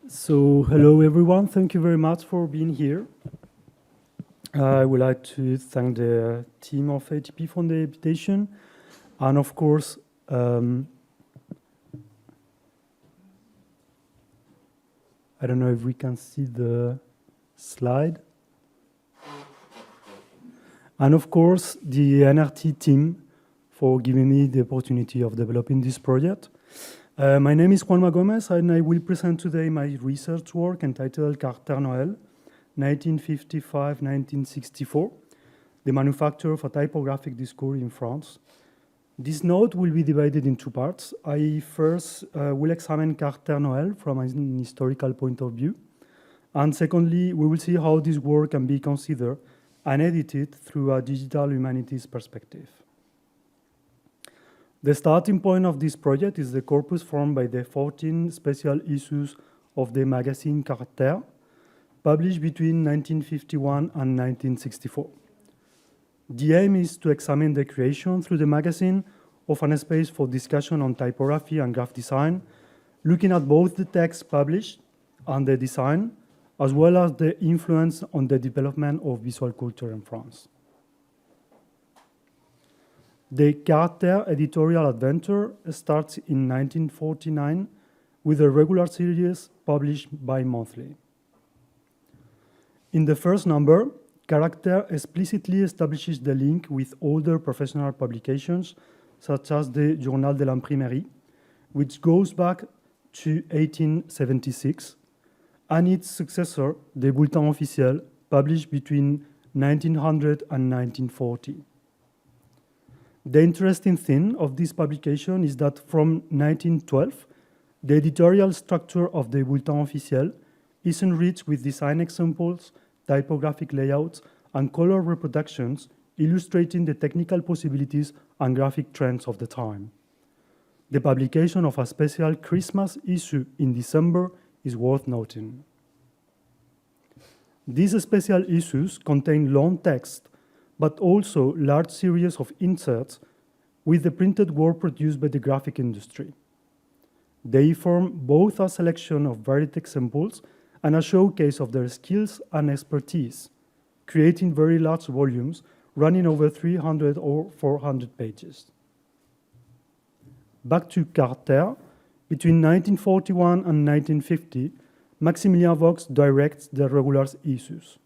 So, hello everyone, thank you very much for being here. I would like to thank the team of ATypI for the invitation. And of course, I don't know if we can see the slide. And of course, the NRT team for giving me the opportunity of developing this project. My name is Juanma Gomez, and I will present today my research work entitled Caractère Noël, 1955-1964, the manufacture of a typographic discourse in France. This note will be divided in two parts. I first will examine Caractère Noël from an historical point of view. And secondly, we will see how this work can be considered and edited through a digital humanities perspective. The starting point of this project is the corpus formed by the 14 special issues of the magazine Caractère, published between 1951 and 1964. The aim is to examine the creation through the magazine of a space for discussion on typography and graph design, looking at both the text published and the design, as well as the influence on the development of visual culture in France. The Caractère editorial adventure starts in 1949 with a regular series published bi-monthly. In the first number, Caractère explicitly establishes the link with older professional publications, such as the Journal de l'Imprimerie, which goes back to 1876, and its successor, the Bulletin officiel, published between 1900 and 1940. The interesting thing of this publication is that from 1912, the editorial structure of the Bulletin officiel is enriched with design examples, typographic layouts, and color reproductions illustrating the technical possibilities and graphic trends of the time. The publication of a special Christmas issue in December is worth noting. These special issues contain long text, but also large series of inserts with the printed word produced by the graphic industry. They form both a selection of varied examples and a showcase of their skills and expertise, creating very large volumes running over 300 or 400 pages. Back to Caractère, between 1941 and 1950, Maximilien Vox directs the regular issues.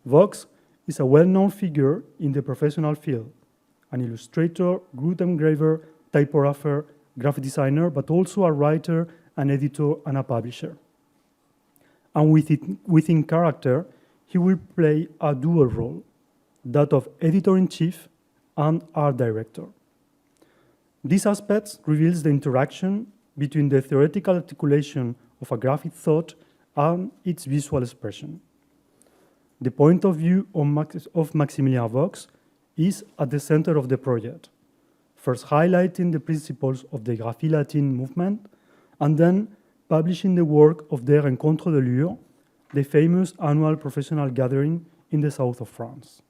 Vox is a well-known figure in the professional field, an illustrator, good engraver, typographer, graphic designer, but also a writer, an editor, and a publisher. And within Caractère, he will play a dual role, that of editor-in-chief and art director. This aspect reveals the interaction between the theoretical articulation of a graphic thought and its visual expression. The point of view of Maximilien Vox is at the center of the project, first highlighting the principles of the Graphie Latine movement, and then publishing the work of the Rencontre de Lure, the famous annual professional gathering in the south of France.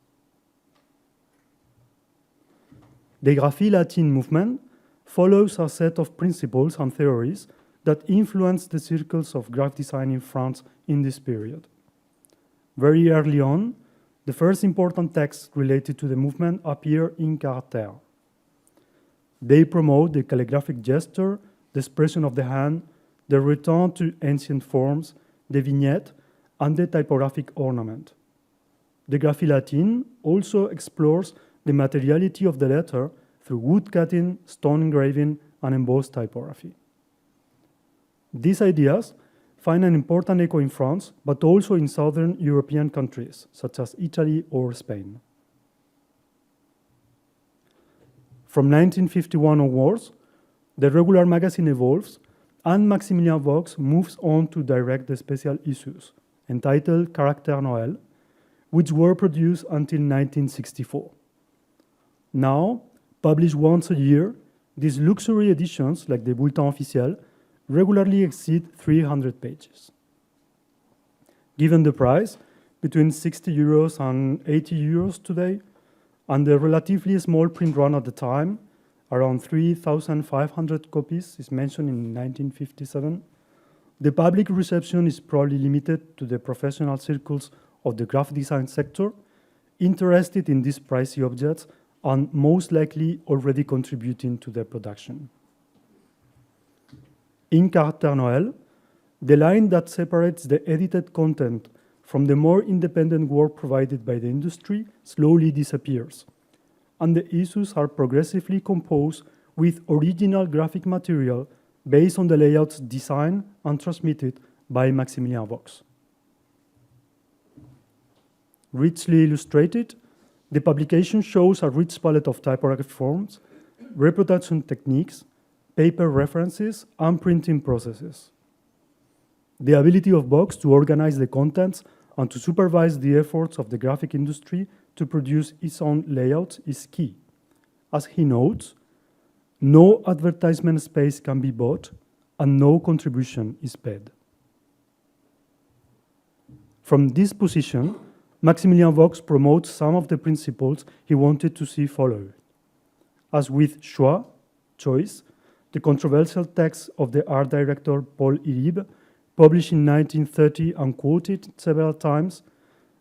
The Graphie Latine movement follows a set of principles and theories that influenced the circles of graphic design in France in this period. Very early on, the first important texts related to the movement appear in Caractère. They promote the calligraphic gesture, the expression of the hand, the return to ancient forms, the vignette, and the typographic ornament. The Graphie Latine also explores the materiality of the letter through wood cutting, stone engraving, and embossed typography. These ideas find an important echo in France, but also in southern European countries, such as Italy or Spain. From 1951 onwards, the regular magazine evolves, and Maximilien Vox moves on to direct the special issues, entitled Caractère Noël, which were produced until 1964. Now, published once a year, these luxury editions, like the Bulletin officiel, regularly exceed 300 pages. Given the price, between 60 euros and 80 euros today, and the relatively small print run at the time, around 3,500 copies is mentioned in 1957, The public reception is probably limited to the professional circles of the graphic design sector, interested in these pricey objects and most likely already contributing to their production. In Caractère Noël, the line that separates the edited content from the more independent work provided by the industry slowly disappears, and the issues are progressively composed with original graphic material based on the layouts designed and transmitted by Maximilien Vox. Richly illustrated, the publication shows a rich palette of typographic forms, reproduction techniques, paper references, and printing processes. The ability of Vox to organize the contents and to supervise the efforts of the graphic industry to produce its own layouts is key. As he notes, no advertisement space can be bought and no contribution is paid. From this position, Maximilien Vox promotes some of the principles he wanted to see followed. As with choix, choice, the controversial text of the art director Paul Iribe, published in 1930 and quoted several times,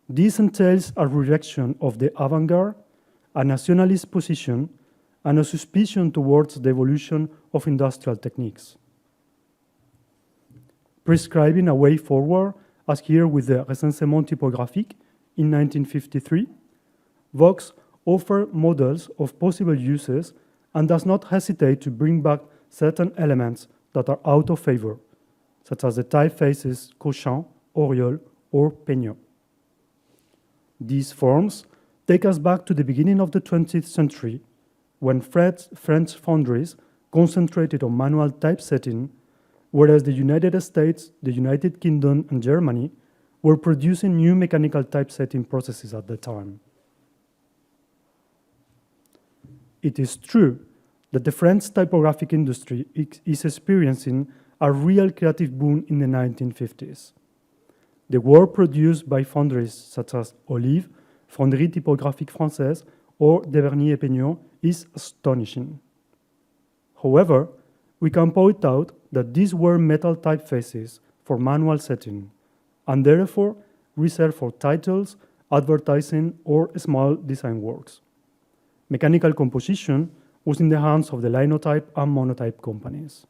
this entails a rejection of the avant-garde, a nationalist position, and a suspicion towards the evolution of industrial techniques. Prescribing a way forward, as here with the Recensement typographique in 1953, Vox offers models of possible uses and does not hesitate to bring back certain elements that are out of favor, such as the typefaces Cochin, Oriol, or Peignot. These forms take us back to the beginning of the 20th century, when French foundries concentrated on manual typesetting, whereas the United States, the United Kingdom, and Germany were producing new mechanical typesetting processes at the time. It is true that the French typographic industry is experiencing a real creative boom in the 1950s. The work produced by foundries such as Olive, Fonderie Typographique Française, or Deverny et Peignot is astonishing. However, we can point out that these were metal typefaces for manual setting, and therefore reserved for titles, advertising, or small design works. Mechanical composition was in the hands of the linotype and monotype companies.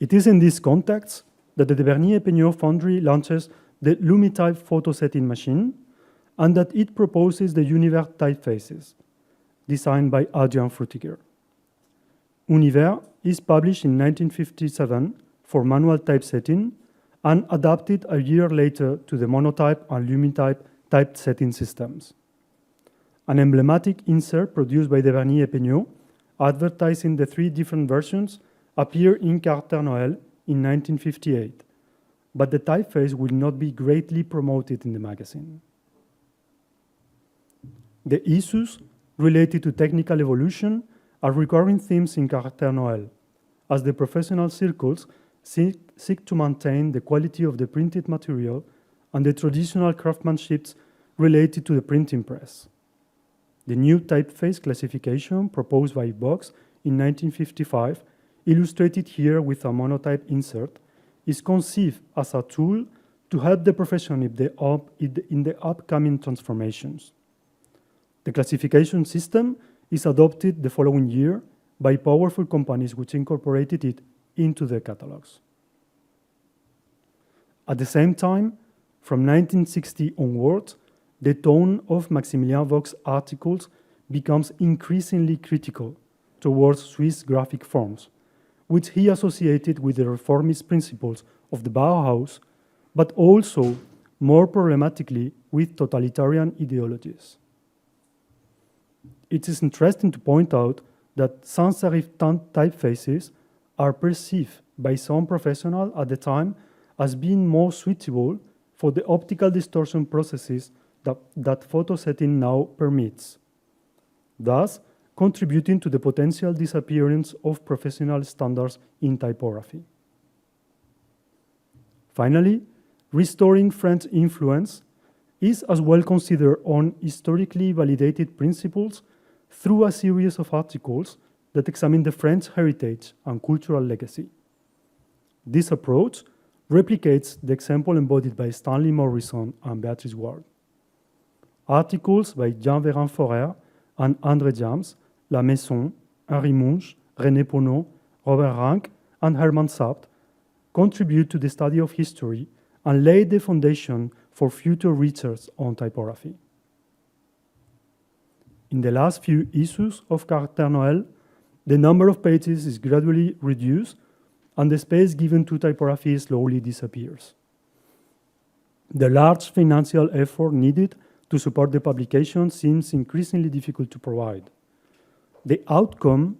It is in this context that the Deverny et Peignot foundry launches the Lumitype photosetting machine, and that it proposes the Univers typefaces, designed by Adrien Frutiger. Univers is published in 1957 for manual typesetting and adapted a year later to the monotype and Lumitype typesetting systems. An emblematic insert produced by Deverny et Peignot, advertising the 3 different versions, appeared in Caractère Noël in 1958, but the typeface will not be greatly promoted in the magazine. The issues related to technical evolution are recurring themes in Caractère Noël, as the professional circles seek to maintain the quality of the printed material and the traditional craftsmanships related to the printing press. The new typeface classification proposed by Vox in 1955, illustrated here with a monotype insert, is conceived as a tool to help the profession in the upcoming transformations. The classification system is adopted the following year by powerful companies which incorporated it into their catalogs. At the same time, from 1960 onwards, the tone of Maximilien Vox articles becomes increasingly critical towards Swiss graphic forms, which he associated with the reformist principles of the Bauhaus, but also, more problematically, with totalitarian ideologies. It is interesting to point out that sans-serif typefaces are perceived by some professionals at the time as being more suitable for the optical distortion processes that photosetting now permits, thus contributing to the potential disappearance of professional standards in typography. Finally, restoring French influence is as well considered on historically validated principles through a series of articles that examine the French heritage and cultural legacy. This approach replicates the example embodied by Stanley Morrison and Beatrice Ward. Articles by Jean Véran-Forer and André James, La Maison, Henri Munch, René Pono, Robert Rank, and Hermann Sapt contribute to the study of history and laid the foundation for future research on typography. In the last few issues of Caractère Noël, the number of pages is gradually reduced and the space given to typography slowly disappears. The large financial effort needed to support the publication seems increasingly difficult to provide. The outcome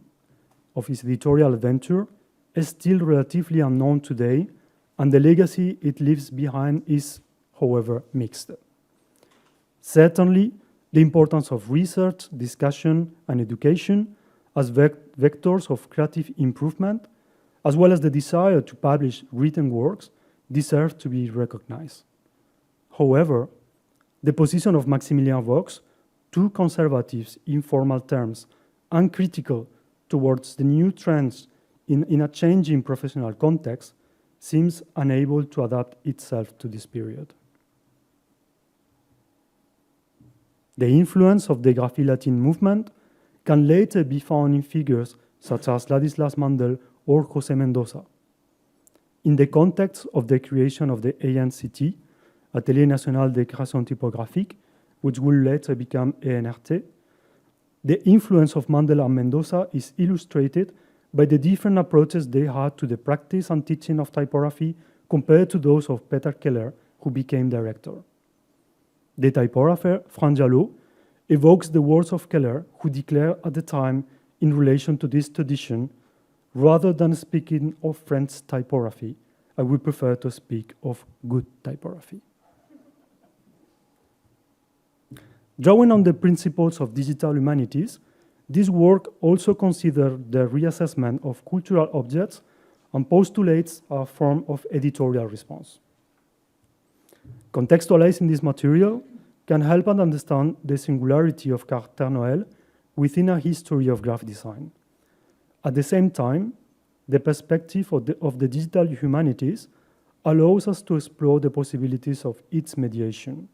of his editorial adventure is still relatively unknown today, and the legacy it leaves behind is, however, mixed. Certainly, the importance of research, discussion, and education as vectors of creative improvement, as well as the desire to publish written works, deserve to be recognized. However, the position of Maximilien Vox, too conservative in formal terms, uncritical towards the new trends in a changing professional context, seems unable to adapt itself to this period. The influence of the Graphie Latine movement can later be found in figures such as Ladislas Mandel or José Mendoza. In the context of the creation of the ANCT, Atelier National de Création Typographique, which will later become ENRT, the influence of Mandel and Mendoza is illustrated by the different approaches they had to the practice and teaching of typography compared to those of Peter Keller, who became director. The typographer Franz Jalot evokes the words of Keller, who declared at the time in relation to this tradition, rather than speaking of French typography, I would prefer to speak of good typography. Drawing on the principles of digital humanities, this work also considers the reassessment of cultural objects and postulates a form of editorial response. Contextualizing this material can help us understand the singularity of Caractère Noël within a history of graphic design. At the same time, the perspective of the digital humanities allows us to explore the possibilities of its mediation.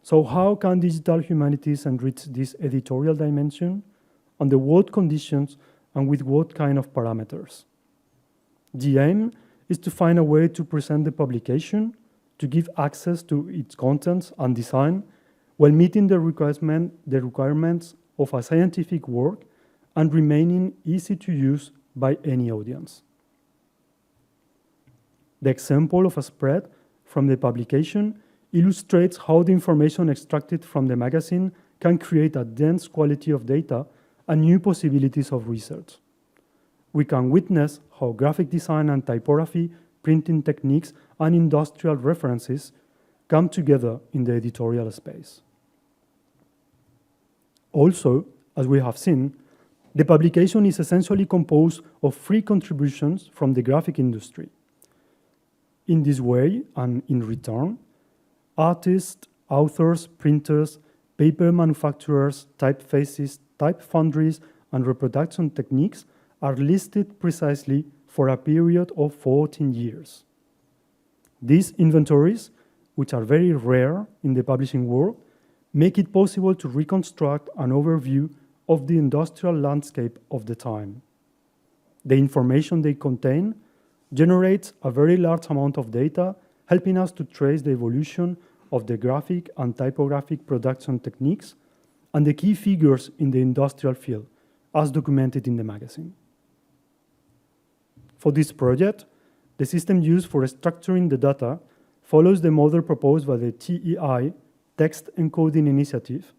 So how can digital humanities enrich this editorial dimension? Under what conditions and with what kind of parameters? The aim is to find a way to present the publication, to give access to its contents and design, while meeting the requirements of a scientific work and remaining easy to use by any audience. The example of a spread from the publication illustrates how the information extracted from the magazine can create a dense quality of data and new possibilities of research. We can witness how graphic design and typography, printing techniques, and industrial references come together in the editorial space. Also, as we have seen, the publication is essentially composed of free contributions from the graphic industry. In this way, and in return, artists, authors, printers, paper manufacturers, typefaces, type foundries, and reproduction techniques are listed precisely for a period of 14 years. These inventories, which are very rare in the publishing world, make it possible to reconstruct an overview of the industrial landscape of the time. The information they contain generates a very large amount of data, helping us to trace the evolution of the graphic and typographic production techniques and the key figures in the industrial field, as documented in the magazine. For this project, the system used for structuring the data follows the model proposed by the TEI, Text Encoding Initiative,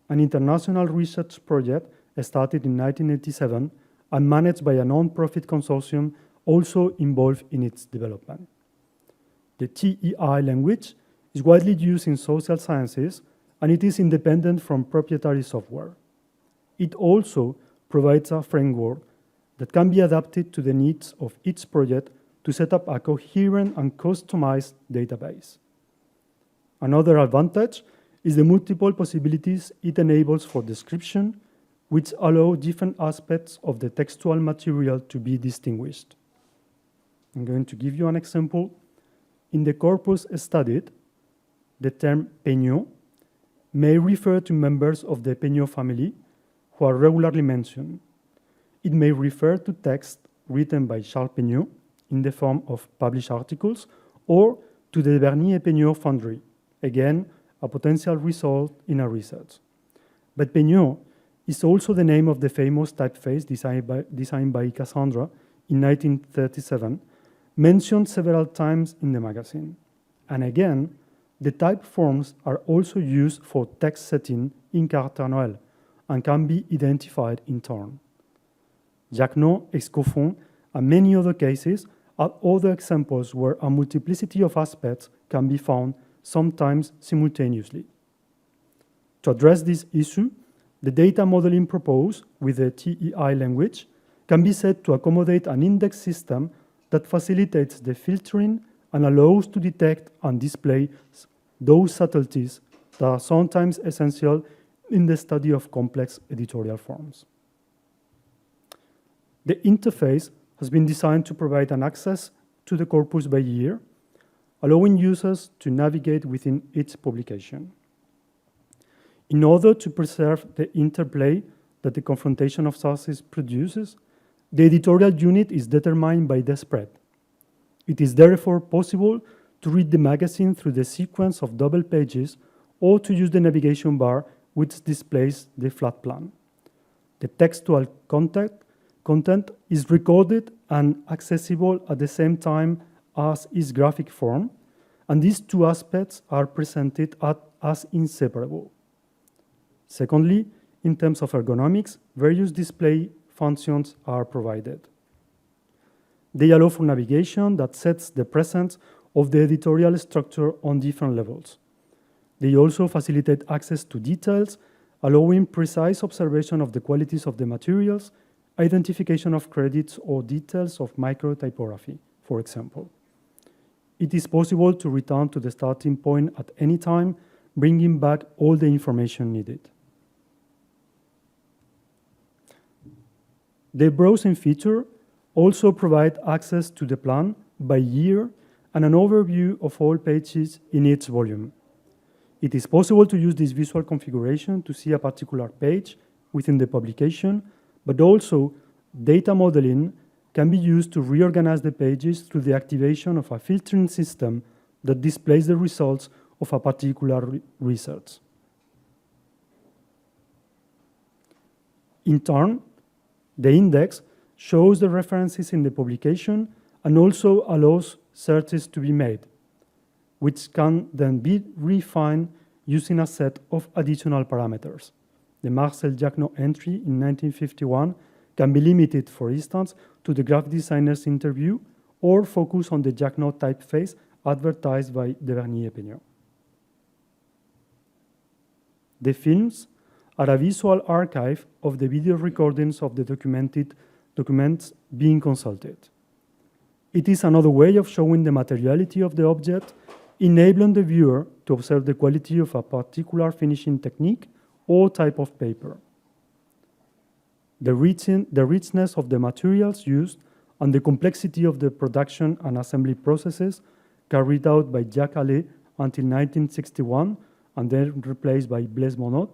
an international research project started in 1987 and managed by a non-profit consortium also involved in its development. The TEI language is widely used in social sciences, and it is independent from proprietary software. It also provides a framework that can be adapted to the needs of each project to set up a coherent and customized database. Another advantage is the multiple possibilities it enables for description, which allow different aspects of the textual material to be distinguished. I'm going to give you an example. In the corpus studied, the term peño may refer to members of the Peño family who are regularly mentioned. It may refer to text written by Charles Peño in the form of published articles, or to the Bernier Peño foundry, again, a potential result in a research. But Peño is also the name of the famous typeface designed by Cassandra in 1937, mentioned several times in the magazine. And again, the type forms are also used for text setting in Caractère Noël and can be identified in turn. Jacquenot, Escoffon, and many other cases are other examples where a multiplicity of aspects can be found, sometimes simultaneously. To address this issue, the data modeling proposed with the TEI language can be said to accommodate an index system that facilitates the filtering and allows to detect and display those subtleties that are sometimes essential in the study of complex editorial forms. The interface has been designed to provide an access to the corpus by year, allowing users to navigate within each publication. In order to preserve the interplay that the confrontation of sources produces, the editorial unit is determined by the spread. It is therefore possible to read the magazine through the sequence of double pages or to use the navigation bar which displays the flat plan. The textual content is recorded and accessible at the same time as its graphic form, and these two aspects are presented as inseparable. Secondly, in terms of ergonomics, various display functions are provided. They allow for navigation that sets the presence of the editorial structure on different levels. They also facilitate access to details, allowing precise observation of the qualities of the materials, identification of credits or details of micro-typography, for example. It is possible to return to the starting point at any time, bringing back all the information needed. The browsing feature also provides access to the plan by year and an overview of all pages in each volume. It is possible to use this visual configuration to see a particular page within the publication, but also data modeling can be used to reorganize the pages through the activation of a filtering system that displays the results of a particular research. In turn, the index shows the references in the publication and also allows searches to be made, which can then be refined using a set of additional parameters. The Marcel Jacquenot entry in 1951 can be limited, for instance, to the graphic designer's interview or focus on the Jacquenot typeface advertised by the Bernier Peño. The films are a visual archive of the video recordings of the documents being consulted. It is another way of showing the materiality of the object, enabling the viewer to observe the quality of a particular finishing technique or type of paper. The richness of the materials used and the complexity of the production and assembly processes carried out by Jacques Allais until 1961 and then replaced by Blaise Monod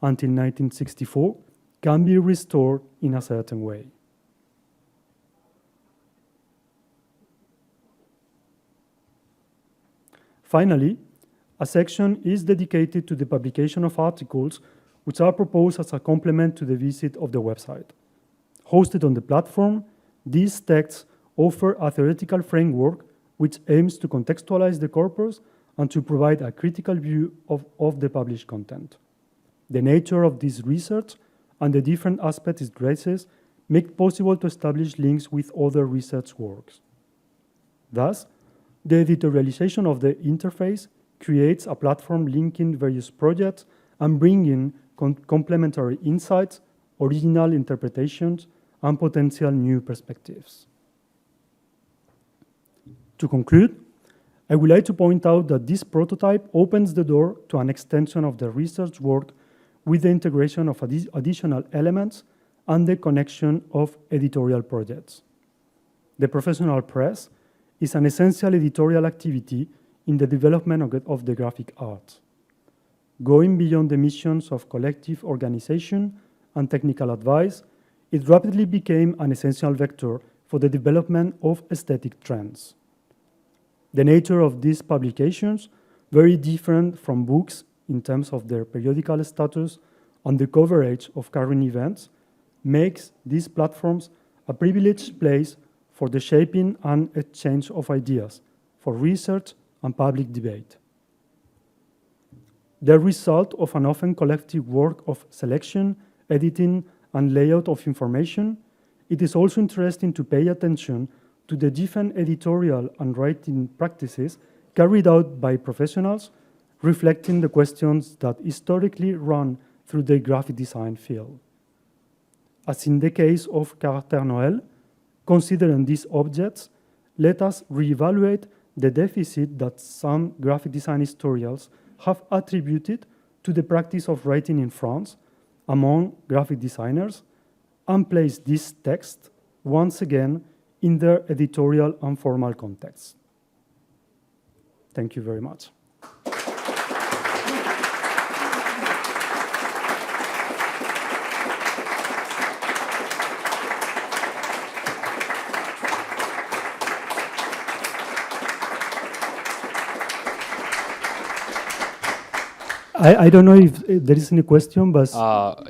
until 1964 can be restored in a certain way. Finally, a section is dedicated to the publication of articles which are proposed as a complement to the visit of the website. Hosted on the platform, these texts offer a theoretical framework which aims to contextualize the corpus and to provide a critical view of the published content. The nature of this research and the different aspects it addresses make it possible to establish links with other research works. Thus, the editorialization of the interface creates a platform linking various projects and bringing complementary insights, original interpretations, and potential new perspectives. To conclude, I would like to point out that this prototype opens the door to an extension of the research work with the integration of additional elements and the connection of editorial projects. The professional press is an essential editorial activity in the development of the graphic arts. Going beyond the missions of collective organization and technical advice, it rapidly became an essential vector for the development of aesthetic trends. The nature of these publications, very different from books in terms of their periodical status and the coverage of current events, makes these platforms a privileged place for the shaping and exchange of ideas, for research and public debate. The result of an often collective work of selection, editing, and layout of information, it is also interesting to pay attention to the different editorial and writing practices carried out by professionals, reflecting the questions that historically run through the graphic design field. As in the case of Caractère Noël, considering these objects, let us reevaluate the deficit that some graphic design historians have attributed to the practice of writing in France among graphic designers and place this text once again in their editorial and formal context. Thank you very much. I don't know if there is any question, but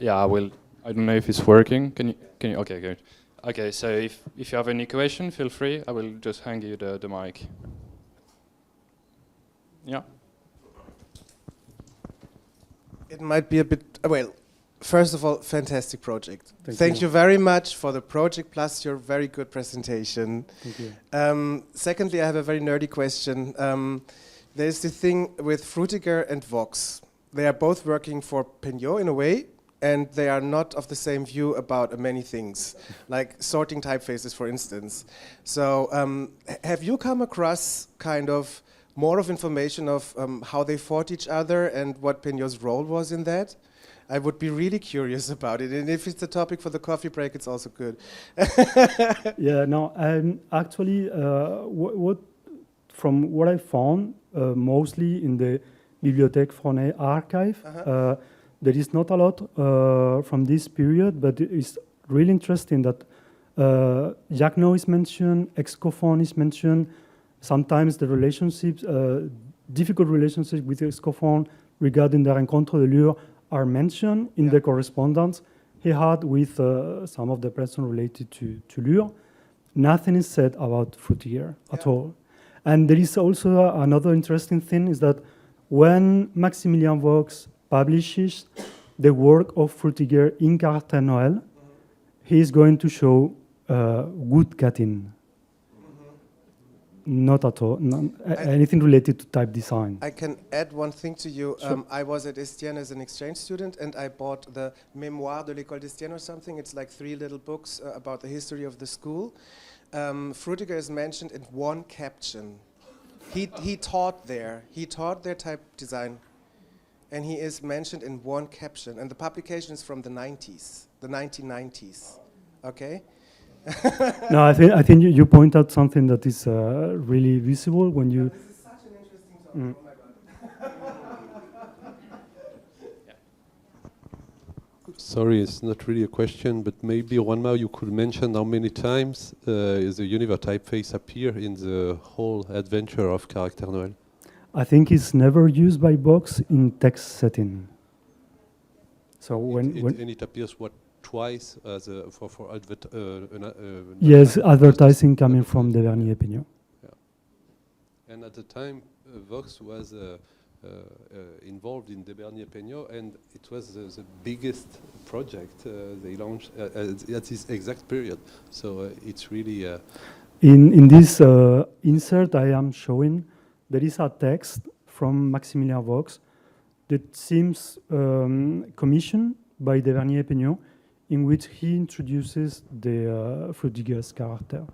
yeah, I will. I don't know if it's working. Can you? Okay, good. Okay, so if you have any question, feel free. I will just hand you the mic. Yeah. It might be a bit, well, first of all, fantastic project. Thank you very much for the project, plus your very good presentation. Thank you. Secondly, I have a very nerdy question. There's the thing with Frutiger and Vox. They are both working for Peignot in a way, and they are not of the same view about many things, like sorting typefaces, for instance. So have you come across kind of more of information of how they fought each other and what Peignot's role was in that? I would be really curious about it. And if it's a topic for the coffee break, it's also good. Yeah, no, actually, from what I found, mostly in the Bibliothèque Fronet archive, there is not a lot from this period, but it's really interesting that Jacquenot is mentioned, Excophon is mentioned. Sometimes the relationships, difficult relationships with Excophon regarding the Rencontre de Lure are mentioned in the correspondence he had with some of the persons related to Lure. Nothing is said about Frutiger at all. And there is also another interesting thing is that when Maximilien Vox publishes the work of Frutiger in Caractère Noël, he is going to show woodcutting. Not at all, anything related to type design. I can add one thing to you. Sure. I was at Estienne as an exchange student, and I bought the Mémoire de l'École d'Estienne or something. It's like 3 little books about the history of the school. Frutiger is mentioned in one caption. He taught there. He taught their type design, and he is mentioned in one caption. And the publication is from the 90s, the 1990s. Okay. No, I think you point out something that is really visible when you. This is such an interesting topic. Oh my God. Sorry, it's not really a question, but maybe Juanma, you could mention how many times the Univer typeface appear in the whole adventure of Caractère Noël? I think it's never used by Vox in text setting. So when it appears what? Twice as for yes, advertising coming from the Vernier Peignot. Yeah. And at the time, Vox was involved in the Bernier Peignot, and it was the biggest project they launched at this exact period. So it's really... In this insert I am showing, there is a text from Maximilien Vox that seems commissioned by the Vernier Peignot, in which he introduces the Frutiger's character.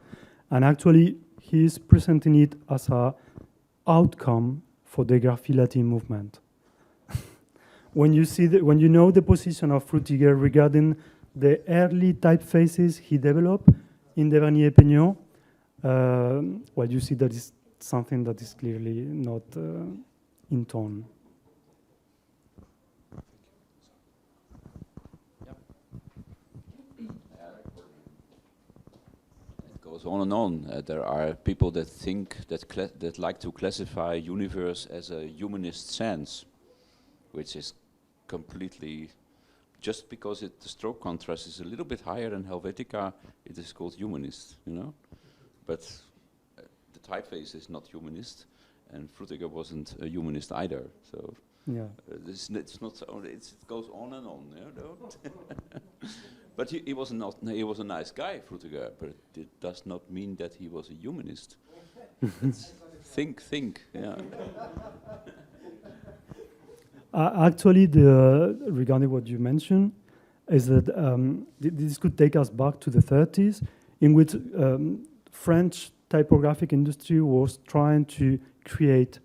And actually, he is presenting it as an outcome for the Graphie Latine movement. When you know the position of Frutiger regarding the early typefaces he developed in the Vernier Peignot, well, you see that is something that is clearly not in tone. It goes on and on. There are people that think that like to classify universe as a humanist sense, which is completely just because the stroke contrast is a little bit higher than Helvetica, it is called humanist, you know. But the typeface is not humanist, and Frutiger wasn't a humanist either. So Yeah. it's not so. It goes on and on, you know. But he was not. He was a nice guy, Frutiger. But it does not mean that he was a humanist. think. Yeah. Actually, regarding what you mentioned, is that this could take us back to the 30s, in which French typographic industry was trying to create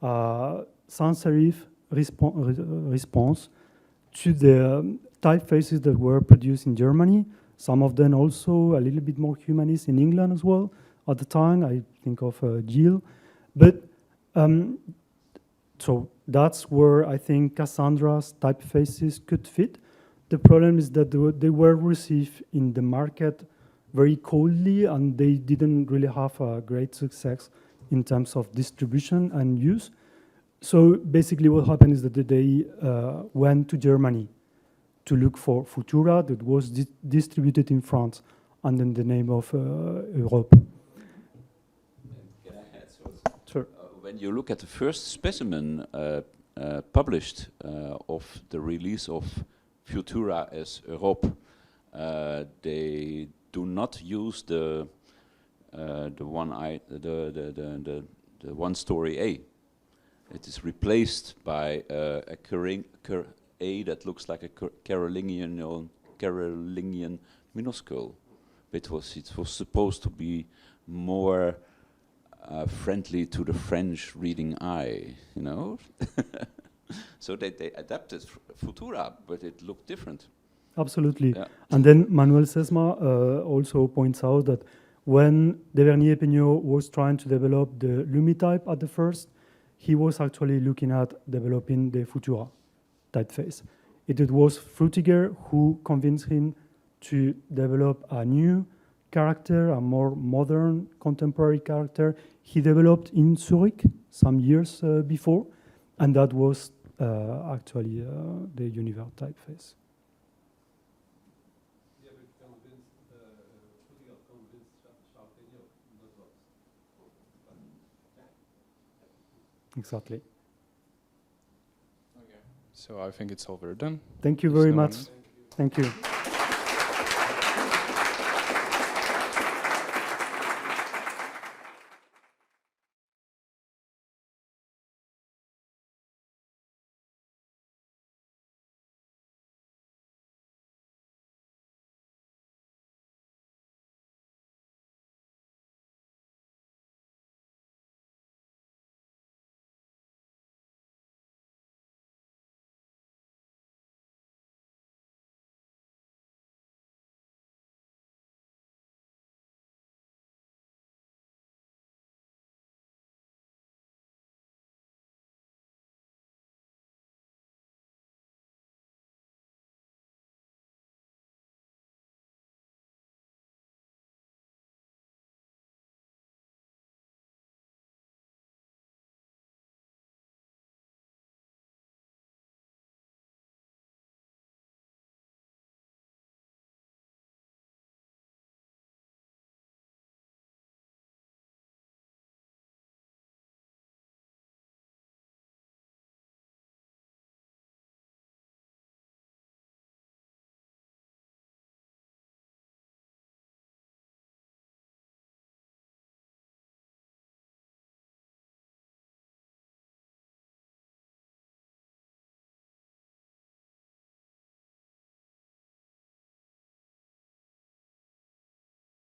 sans serif response to the typefaces that were produced in Germany. Some of them also a little bit more humanist in England as well. At the time, I think of Gilles. But so that's where I think Cassandra's typefaces could fit. The problem is that they were received in the market very coldly, and they didn't really have a great success in terms of distribution and use. So basically what happened is that they went to Germany to look for Futura that was distributed in France under the name of Europe. Can I add something? Sure. When you look at the first specimen published of the release of Futura as Europe, they do not use the one story A. It is replaced by a A that looks like a Carolingian minuscule. It was supposed to be more friendly to the French reading eye, you know. So they adapted Futura, but it looked different. Absolutely. Yeah. And then Manuel Sesma also points out that when Devernier Peignot was trying to develop the Lumitype at the first, he was actually looking at developing the Futura typeface. It was Frutiger who convinced him to develop a new character, a more modern contemporary character he developed in Zurich some years before, and that was actually the Univer typeface. Exactly. Okay. So I think it's over then. Thank you Is very no much. one- Thank you.